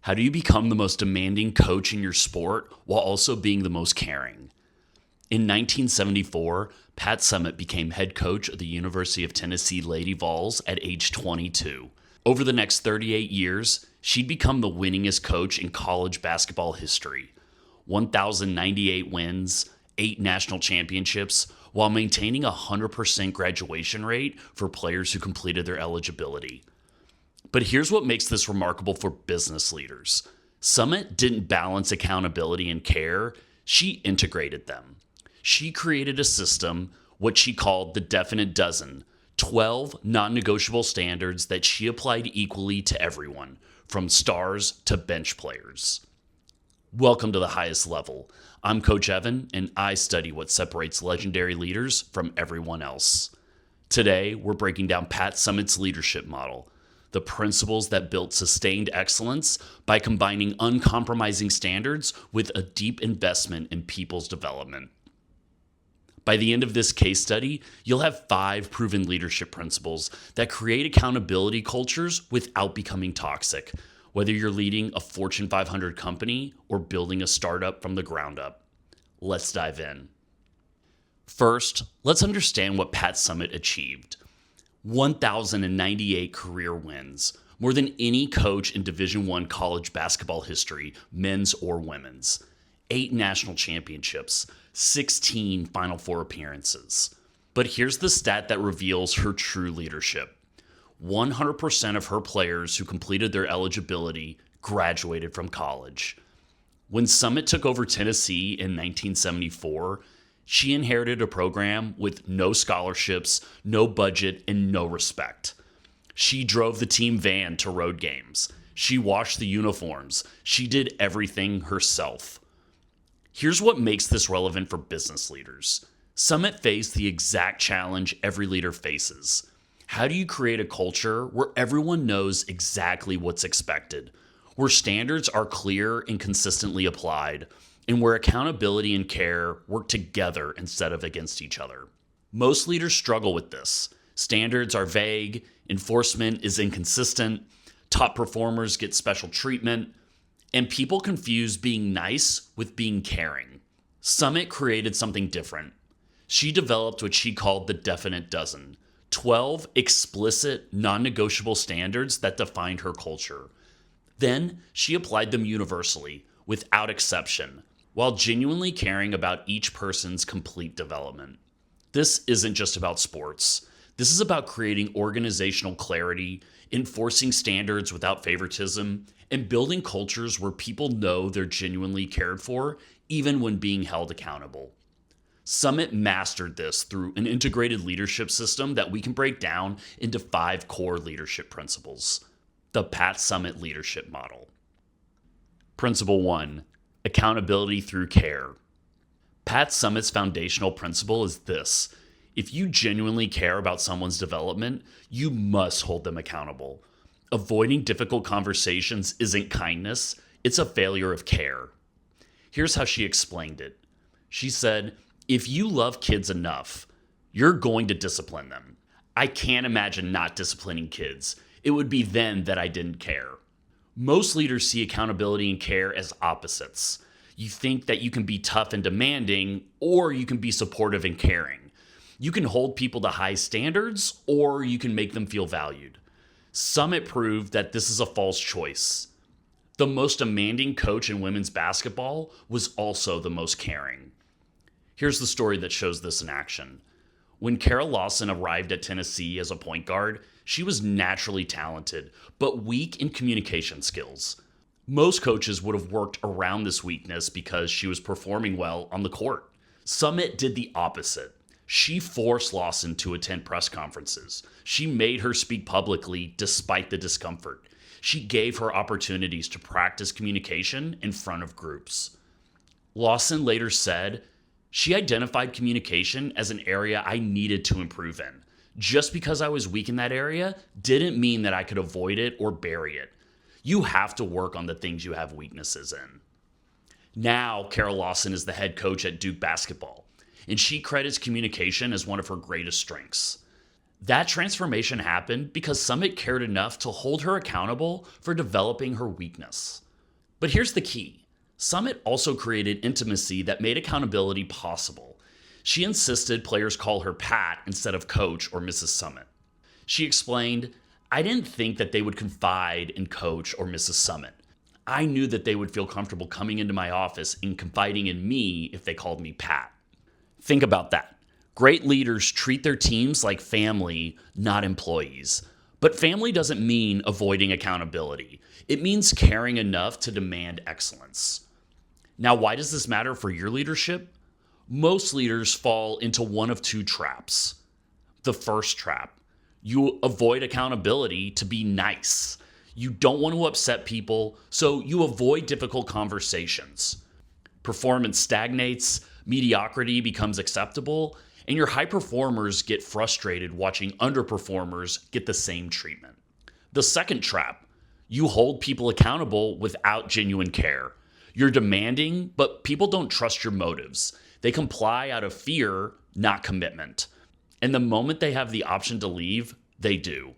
How do you become the most demanding coach in your sport while also being the most caring? In 1974, Pat Summitt became head coach of the University of Tennessee Lady Vols at age 22. Over the next 38 years, she'd become the winningest coach in college basketball history. 1,098 wins, 8 national championships, while maintaining a 100% graduation rate for players who completed their eligibility. But here's what makes this remarkable for business leaders. Summitt didn't balance accountability and care, she integrated them. She created a system, what she called the definite dozen, 12 non-negotiable standards that she applied equally to everyone, from stars to bench players. Welcome to the highest level. I'm Coach Evan, and I study what separates legendary leaders from everyone else. Today, we're breaking down Pat Summitt's leadership model, the principles that built sustained excellence by combining uncompromising standards with a deep investment in people's development. By the end of this case study, you'll have 5 proven leadership principles that create accountability cultures without becoming toxic, whether you're leading a Fortune 500 company or building a startup from the ground up. Let's dive in. First, let's understand what Pat Summitt achieved. 1,098 career wins, more than any coach in Division I college basketball history, men's or women's. 8 national championships, 16 Final Four appearances. But here's the stat that reveals her true leadership. 100% of her players who completed their eligibility graduated from college. When Summitt took over Tennessee in 1974, she inherited a program with no scholarships, no budget, and no respect. She drove the team van to road games. She washed the uniforms. She did everything herself. Here's what makes this relevant for business leaders. Summitt faced the exact challenge every leader faces. How do you create a culture where everyone knows exactly what's expected, where standards are clear and consistently applied, and where accountability and care work together instead of against each other? Most leaders struggle with this. Standards are vague, enforcement is inconsistent, top performers get special treatment, and people confuse being nice with being caring. Summitt created something different. She developed what she called the definite dozen, 12 explicit, non-negotiable standards that defined her culture. Then she applied them universally, without exception, while genuinely caring about each person's complete development. This isn't just about sports. This is about creating organizational clarity, enforcing standards without favoritism, and building cultures where people know they're genuinely cared for, even when being held accountable. Summitt mastered this through an integrated leadership system that we can break down into 5 core leadership principles. The Pat Summitt leadership model. Principle 1. Accountability through care. Pat Summitt's foundational principle is this: if you genuinely care about someone's development, you must hold them accountable. Avoiding difficult conversations isn't kindness, it's a failure of care. Here's how she explained it. She said, if you love kids enough, you're going to discipline them. I can't imagine not disciplining kids. It would be then that I didn't care. Most leaders see accountability and care as opposites. You think that you can be tough and demanding, or you can be supportive and caring. You can hold people to high standards, or you can make them feel valued. Summitt proved that this is a false choice. The most demanding coach in women's basketball was also the most caring. Here's the story that shows this in action. When Carol Lawson arrived at Tennessee as a point guard, she was naturally talented, but weak in communication skills. Most coaches would have worked around this weakness because she was performing well on the court. Summitt did the opposite. She forced Lawson to attend press conferences. She made her speak publicly despite the discomfort. She gave her opportunities to practice communication in front of groups. Lawson later said, she identified communication as an area I needed to improve in. Just because I was weak in that area didn't mean that I could avoid it or bury it. You have to work on the things you have weaknesses in. Now, Carol Lawson is the head coach at Duke basketball, and she credits communication as one of her greatest strengths. That transformation happened because Summitt cared enough to hold her accountable for developing her weakness. But here's the key. Summitt also created intimacy that made accountability possible. She insisted players call her Pat instead of Coach or Mrs. Summitt. She explained, I didn't think that they would confide in Coach or Mrs. Summitt. I knew that they would feel comfortable coming into my office and confiding in me if they called me Pat. Think about that. Great leaders treat their teams like family, not employees. But family doesn't mean avoiding accountability. It means caring enough to demand excellence. Now, why does this matter for your leadership? Most leaders fall into one of two traps. The first trap, you avoid accountability to be nice. You don't want to upset people, so you avoid difficult conversations. Performance stagnates, mediocrity becomes acceptable, and your high performers get frustrated watching underperformers get the same treatment. The second trap, you hold people accountable without genuine care. You're demanding, but people don't trust your motives. They comply out of fear, not commitment. And the moment they have the option to leave, they do.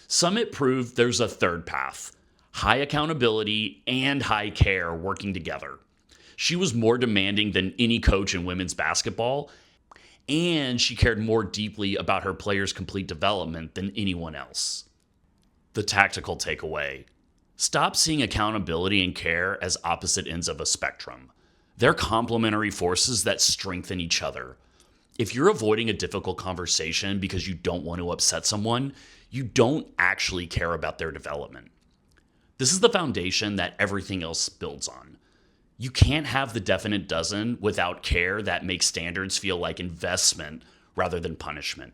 Summitt proved there's a third path, high accountability and high care working together. She was more demanding than any coach in women's basketball, and she cared more deeply about her players' complete development than anyone else. The tactical takeaway. Stop seeing accountability and care as opposite ends of a spectrum. They're complementary forces that strengthen each other. If you're avoiding a difficult conversation because you don't want to upset someone, you don't actually care about their development. This is the foundation that everything else builds on. You can't have the definite dozen without care that makes standards feel like investment rather than punishment.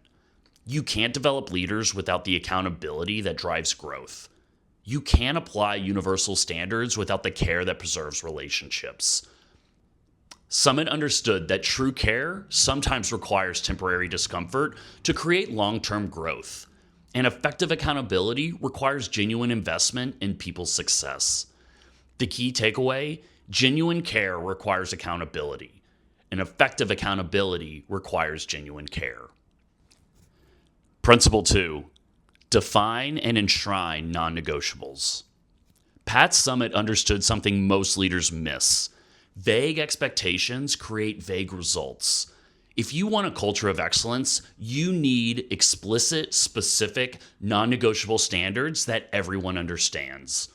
You can't develop leaders without the accountability that drives growth. You can't apply universal standards without the care that preserves relationships. Summitt understood that true care sometimes requires temporary discomfort to create long-term growth. And effective accountability requires genuine investment in people's success. The key takeaway, genuine care requires accountability. And effective accountability requires genuine care. Principle 2, define and enshrine non-negotiables. Pat Summitt understood something most leaders miss. Vague expectations create vague results. If you want a culture of excellence, you need explicit, specific, non-negotiable standards that everyone understands.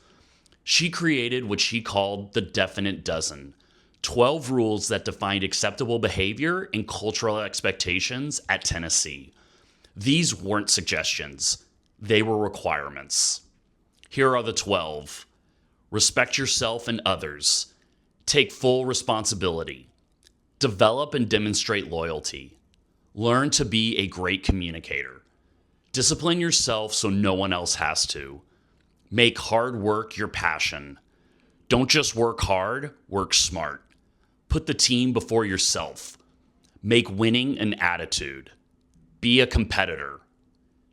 She created what she called the definite dozen, 12 rules that defined acceptable behavior and cultural expectations at Tennessee. These weren't suggestions. They were requirements. Here are the 12. Respect yourself and others. Take full responsibility. Develop and demonstrate loyalty. Learn to be a great communicator. Discipline yourself so no one else has to. Make hard work your passion. Don't just work hard, work smart. Put the team before yourself. Make winning an attitude. Be a competitor.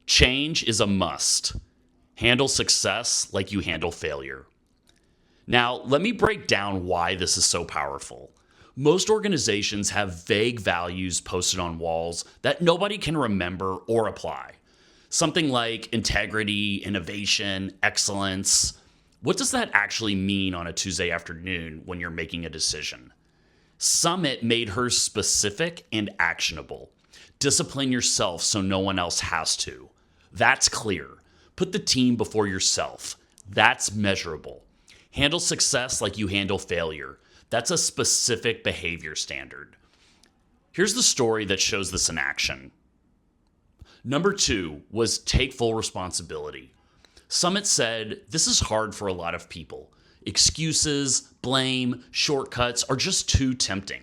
Change is a must. Handle success like you handle failure. Now, let me break down why this is so powerful. Most organizations have vague values posted on walls that nobody can remember or apply. Something like integrity, innovation, excellence. What does that actually mean on a Tuesday afternoon when you're making a decision? Summitt made hers specific and actionable. Discipline yourself so no one else has to. That's clear. Put the team before yourself. That's measurable. Handle success like you handle failure. That's a specific behavior standard. Here's the story that shows this in action. Number 2 was take full responsibility. Summitt said, this is hard for a lot of people. Excuses, blame, shortcuts are just too tempting.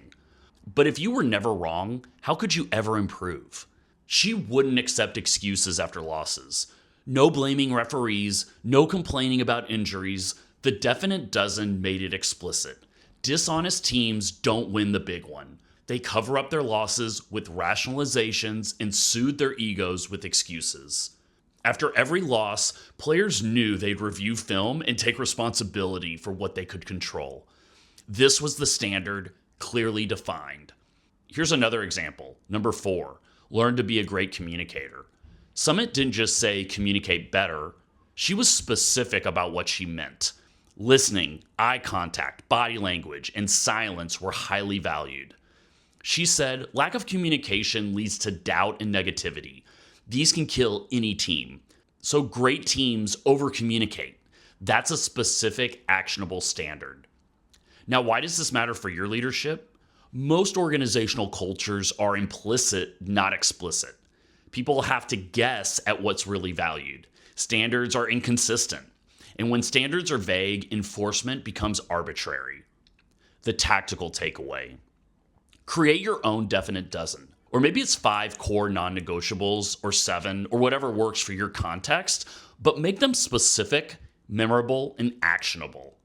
But if you were never wrong, how could you ever improve? She wouldn't accept excuses after losses. No blaming referees, no complaining about injuries. The definite dozen made it explicit. Dishonest teams don't win the big one. They cover up their losses with rationalizations and soothe their egos with excuses. After every loss, players knew they'd review film and take responsibility for what they could control. This was the standard, clearly defined. Here's another example. Number 4, learn to be a great communicator. Summitt didn't just say communicate better. She was specific about what she meant. Listening, eye contact, body language, and silence were highly valued. She said, lack of communication leads to doubt and negativity. These can kill any team. So great teams over-communicate. That's a specific, actionable standard. Now, why does this matter for your leadership? Most organizational cultures are implicit, not explicit. People have to guess at what's really valued. Standards are inconsistent. And when standards are vague, enforcement becomes arbitrary. The tactical takeaway. Create your own definite dozen. Or maybe it's 5 core non-negotiables or 7 or whatever works for your context, but make them specific, memorable, and actionable.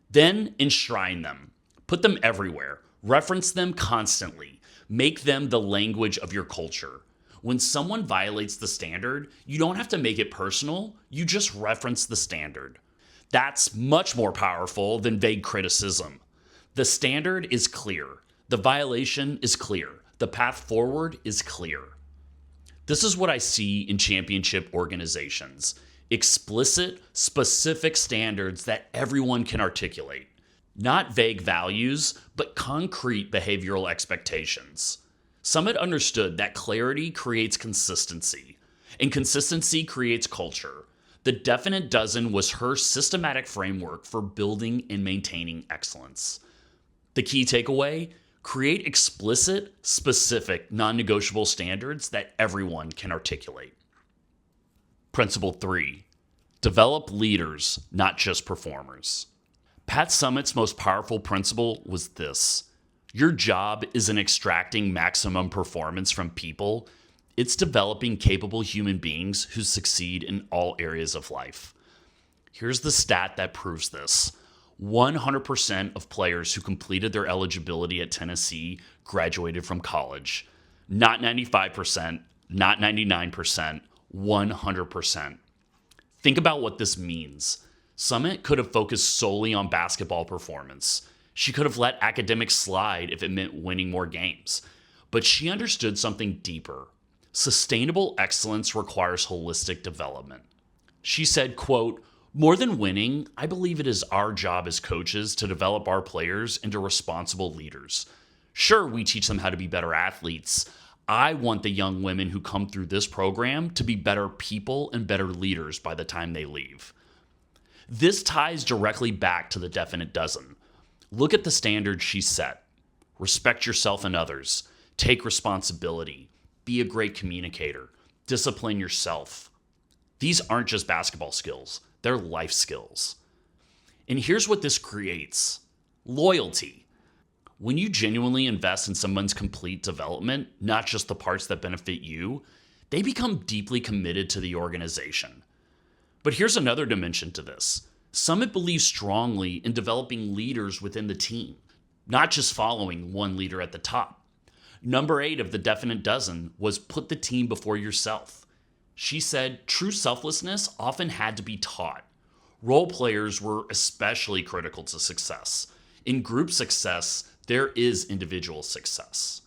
Then enshrine them. Put them everywhere. Reference them constantly. Make them the language of your culture. When someone violates the standard, you don't have to make it personal, you just reference the standard. That's much more powerful than vague criticism. The standard is clear. The violation is clear. The path forward is clear. This is what I see in championship organizations. Explicit, specific standards that everyone can articulate. Not vague values, but concrete behavioral expectations. Summitt understood that clarity creates consistency, and consistency creates culture. The definite dozen was her systematic framework for building and maintaining excellence. The key takeaway: create explicit, specific, non-negotiable standards that everyone can articulate. Principle 3. Develop leaders, not just performers. Pat Summitt's most powerful principle was this. Your job isn't extracting maximum performance from people. It's developing capable human beings who succeed in all areas of life. Here's the stat that proves this. 100% of players who completed their eligibility at Tennessee graduated from college. Not 95%, not 99%, 100%. Think about what this means. Summitt could have focused solely on basketball performance. She could have let academics slide if it meant winning more games. But she understood something deeper. Sustainable excellence requires holistic development. She said, quote, "More than winning, I believe it is our job as coaches to develop our players into responsible leaders. Sure, we teach them how to be better athletes. I want the young women who come through this program to be better people and better leaders by the time they leave." This ties directly back to the definite dozen. Look at the standards she set. Respect yourself and others. Take responsibility. Be a great communicator. Discipline yourself. These aren't just basketball skills. They're life skills. And here's what this creates. Loyalty. When you genuinely invest in someone's complete development, not just the parts that benefit you, they become deeply committed to the organization. But here's another dimension to this. Summitt believes strongly in developing leaders within the team, not just following one leader at the top. Number 8 of the definite dozen was put the team before yourself. She said true selflessness often had to be taught. Role players were especially critical to success. In group success, there is individual success.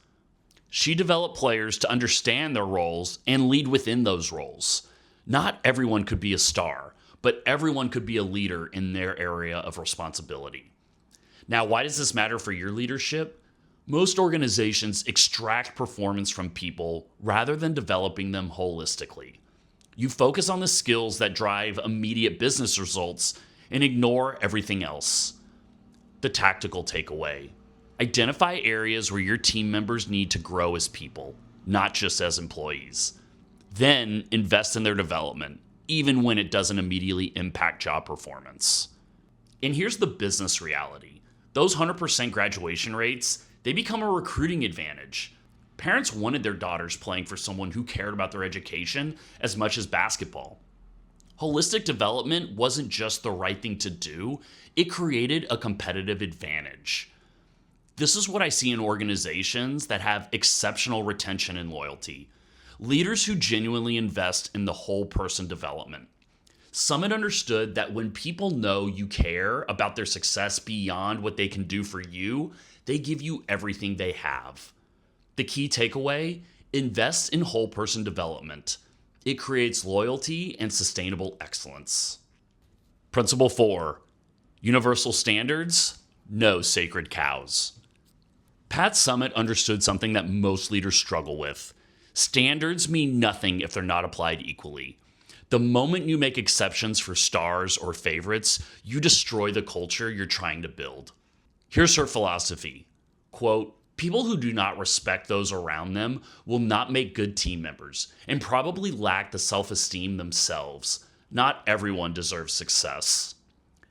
She developed players to understand their roles and lead within those roles. Not everyone could be a star, but everyone could be a leader in their area of responsibility. Now, why does this matter for your leadership? Most organizations extract performance from people rather than developing them holistically. You focus on the skills that drive immediate business results and ignore everything else. The tactical takeaway. Identify areas where your team members need to grow as people, not just as employees. Then invest in their development, even when it doesn't immediately impact job performance. And here's the business reality. Those 100% graduation rates, they become a recruiting advantage. Parents wanted their daughters playing for someone who cared about their education as much as basketball. Holistic development wasn't just the right thing to do, it created a competitive advantage. This is what I see in organizations that have exceptional retention and loyalty. Leaders who genuinely invest in the whole person development. Summitt understood that when people know you care about their success beyond what they can do for you, they give you everything they have. The key takeaway: invest in whole person development. It creates loyalty and sustainable excellence. Principle 4, Universal standards? No sacred cows. Pat Summitt understood something that most leaders struggle with. Standards mean nothing if they're not applied equally. The moment you make exceptions for stars or favorites, you destroy the culture you're trying to build. Here's her philosophy. Quote, people who do not respect those around them will not make good team members and probably lack the self-esteem themselves. Not everyone deserves success.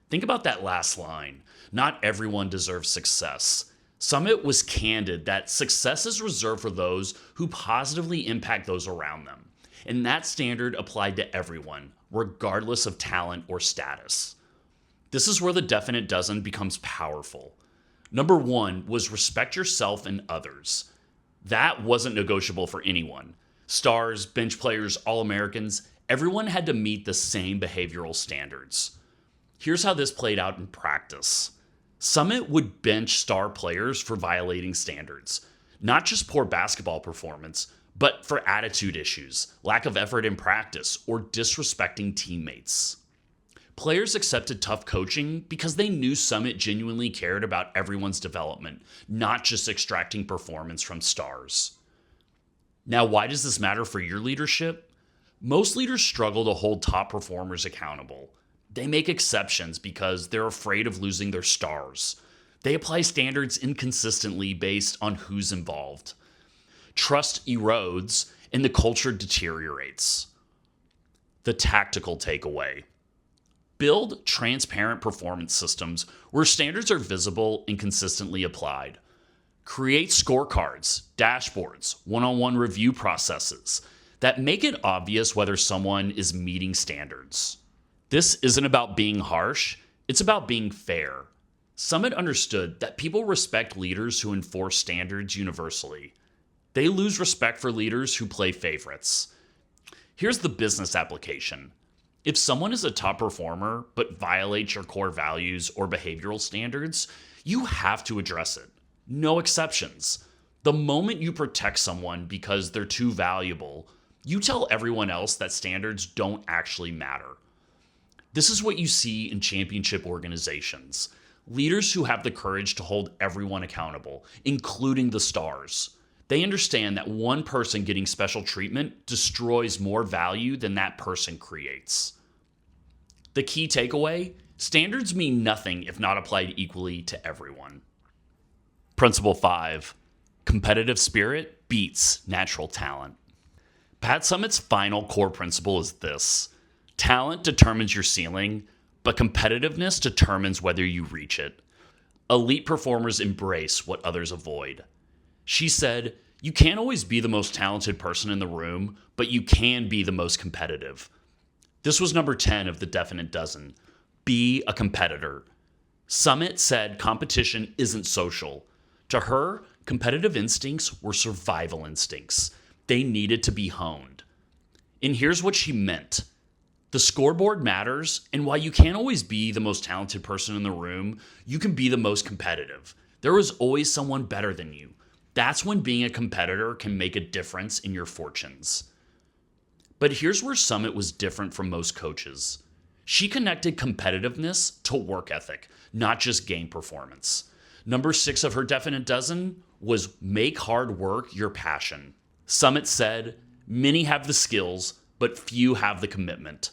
Think about that last line. Not everyone deserves success. Summitt was candid that success is reserved for those who positively impact those around them. And that standard applied to everyone, regardless of talent or status. This is where the definite dozen becomes powerful. Number 1 was respect yourself and others. That wasn't negotiable for anyone. Stars, bench players, All-Americans, everyone had to meet the same behavioral standards. Here's how this played out in practice. Summitt would bench star players for violating standards. Not just poor basketball performance, but for attitude issues, lack of effort in practice, or disrespecting teammates. Players accepted tough coaching because they knew Summitt genuinely cared about everyone's development, not just extracting performance from stars. Now, why does this matter for your leadership? Most leaders struggle to hold top performers accountable. They make exceptions because they're afraid of losing their stars. They apply standards inconsistently based on who's involved. Trust erodes and the culture deteriorates. The tactical takeaway. Build transparent performance systems where standards are visible and consistently applied. Create scorecards, dashboards, one-on-one review processes that make it obvious whether someone is meeting standards. This isn't about being harsh, it's about being fair. Summitt understood that people respect leaders who enforce standards universally. They lose respect for leaders who play favorites. Here's the business application. If someone is a top performer but violates your core values or behavioral standards, you have to address it. No exceptions. The moment you protect someone because they're too valuable, you tell everyone else that standards don't actually matter. This is what you see in championship organizations. Leaders who have the courage to hold everyone accountable, including the stars. They understand that one person getting special treatment destroys more value than that person creates. The key takeaway? Standards mean nothing if not applied equally to everyone. Principle 5. Competitive spirit beats natural talent. Pat Summitt's final core principle is this. Talent determines your ceiling, but competitiveness determines whether you reach it. Elite performers embrace what others avoid. She said, you can't always be the most talented person in the room, but you can be the most competitive. This was number 10 of the definite dozen. Be a competitor. Summitt said competition isn't social. To her, competitive instincts were survival instincts. They needed to be honed. And here's what she meant. The scoreboard matters, and while you can't always be the most talented person in the room, you can be the most competitive. There is always someone better than you. That's when being a competitor can make a difference in your fortunes. But here's where Summitt was different from most coaches. She connected competitiveness to work ethic, not just game performance. Number 6 of her definite dozen was make hard work your passion. Summitt said, many have the skills, but few have the commitment.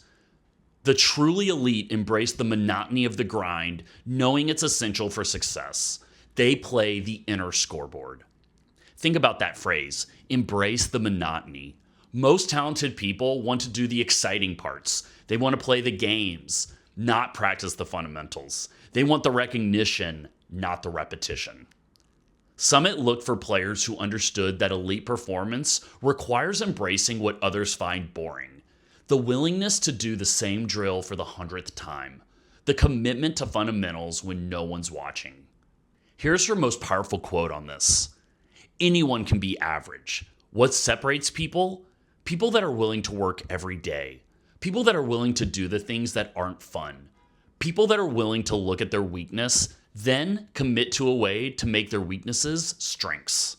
The truly elite embrace the monotony of the grind, knowing it's essential for success. They play the inner scoreboard. Think about that phrase, embrace the monotony. Most talented people want to do the exciting parts. They want to play the games, not practice the fundamentals. They want the recognition, not the repetition. Summitt looked for players who understood that elite performance requires embracing what others find boring. The willingness to do the same drill for the 100th time. The commitment to fundamentals when no one's watching. Here's her most powerful quote on this. Anyone can be average. What separates people? People that are willing to work every day. People that are willing to do the things that aren't fun. People that are willing to look at their weakness, then commit to a way to make their weaknesses strengths.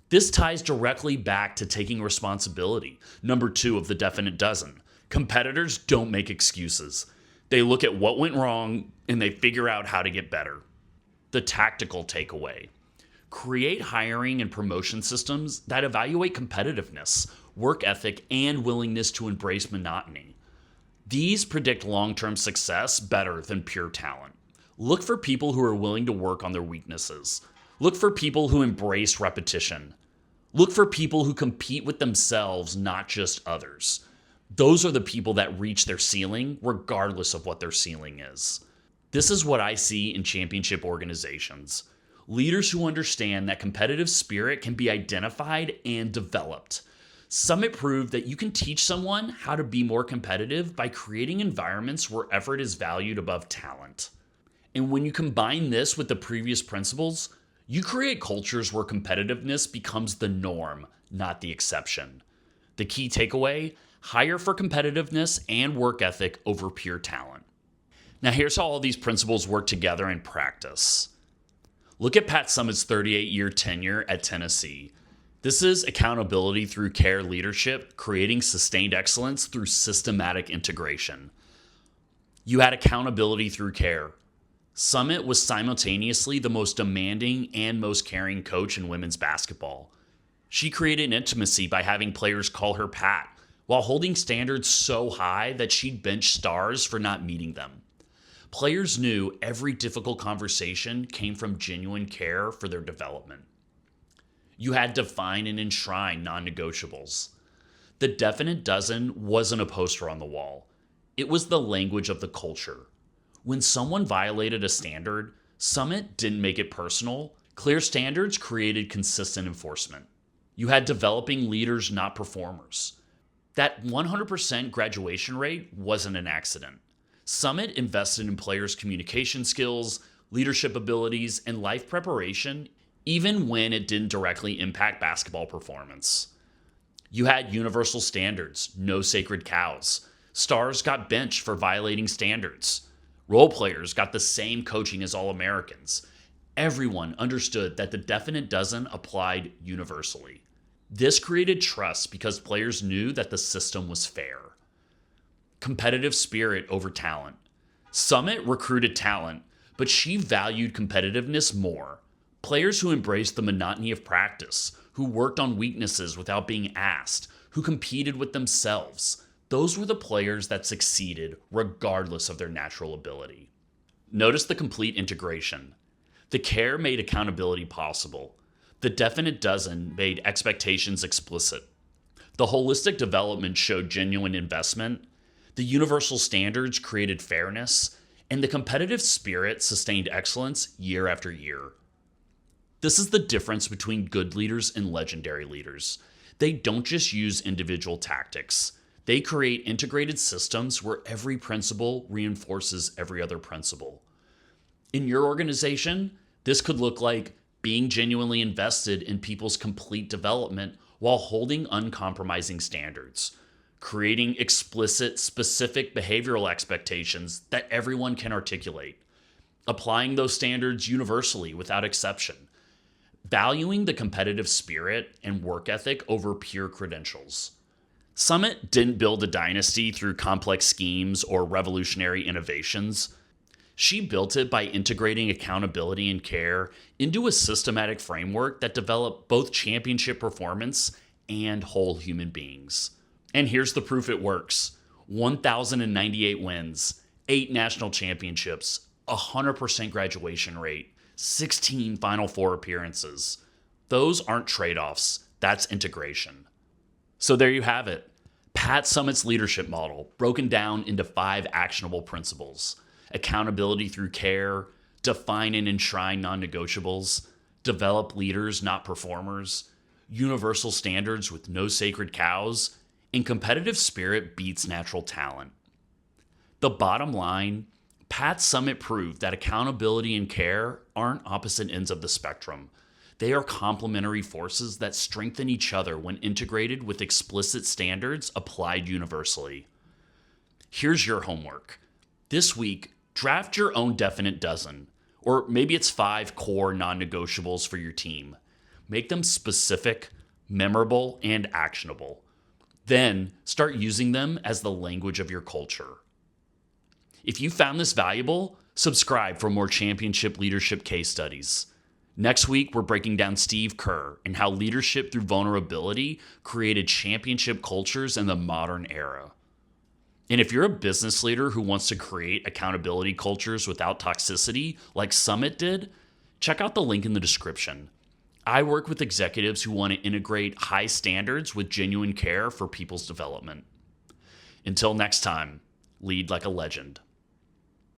This ties directly back to taking responsibility, number 2 of the definite dozen. Competitors don't make excuses. They look at what went wrong and they figure out how to get better. The tactical takeaway: create hiring and promotion systems that evaluate competitiveness, work ethic, and willingness to embrace monotony. These predict long-term success better than pure talent. Look for people who are willing to work on their weaknesses. Look for people who embrace repetition. Look for people who compete with themselves, not just others. Those are the people that reach their ceiling, regardless of what their ceiling is. This is what I see in championship organizations. Leaders who understand that competitive spirit can be identified and developed. Summitt proved that you can teach someone how to be more competitive by creating environments where effort is valued above talent. And when you combine this with the previous principles, you create cultures where competitiveness becomes the norm, not the exception. The key takeaway: hire for competitiveness and work ethic over pure talent. Now here's how all these principles work together in practice. Look at Pat Summitt's 38-year tenure at Tennessee. This is accountability through care leadership, creating sustained excellence through systematic integration. You had accountability through care. Summitt was simultaneously the most demanding and most caring coach in women's basketball. She created intimacy by having players call her Pat, while holding standards so high that she'd bench stars for not meeting them. Players knew every difficult conversation came from genuine care for their development. You had define and enshrine non-negotiables. The definite dozen wasn't a poster on the wall. It was the language of the culture. When someone violated a standard, Summitt didn't make it personal. Clear standards created consistent enforcement. You had developing leaders, not performers. That 100% graduation rate wasn't an accident. Summitt invested in players' communication skills, leadership abilities, and life preparation, even when it didn't directly impact basketball performance. You had universal standards, no sacred cows. Stars got benched for violating standards. Role players got the same coaching as All-Americans. Everyone understood that the definite dozen applied universally. This created trust because players knew that the system was fair. Competitive spirit over talent. Summitt recruited talent, but she valued competitiveness more. Players who embraced the monotony of practice, who worked on weaknesses without being asked, who competed with themselves. Those were the players that succeeded regardless of their natural ability. Notice the complete integration. The care made accountability possible. The definite dozen made expectations explicit. The holistic development showed genuine investment. The universal standards created fairness. And the competitive spirit sustained excellence year after year. This is the difference between good leaders and legendary leaders. They don't just use individual tactics. They create integrated systems where every principle reinforces every other principle. In your organization, this could look like being genuinely invested in people's complete development while holding uncompromising standards, creating explicit, specific behavioral expectations that everyone can articulate, applying those standards universally without exception, valuing the competitive spirit and work ethic over pure credentials. Summitt didn't build a dynasty through complex schemes or revolutionary innovations. She built it by integrating accountability and care into a systematic framework that developed both championship performance and whole human beings. And here's the proof it works. 1,098 wins, 8 national championships, 100% graduation rate, 16 Final Four appearances. Those aren't trade-offs, that's integration. So there you have it. Pat Summitt's leadership model, broken down into 5 actionable principles: accountability through care, define and enshrine non-negotiables, develop leaders, not performers, universal standards with no sacred cows, and competitive spirit beats natural talent. The bottom line, Pat Summitt proved that accountability and care aren't opposite ends of the spectrum. They are complementary forces that strengthen each other when integrated with explicit standards applied universally. Here's your homework. This week, draft your own definite dozen, or maybe it's 5 core non-negotiables for your team. Make them specific, memorable, and actionable. Then start using them as the language of your culture. If you found this valuable, subscribe for more championship leadership case studies. Next week, we're breaking down Steve Kerr and how leadership through vulnerability created championship cultures in the modern era. And if you're a business leader who wants to create accountability cultures without toxicity, like Summitt did, check out the link in the description. I work with executives who want to integrate high standards with genuine care for people's development. Until next time, lead like a legend.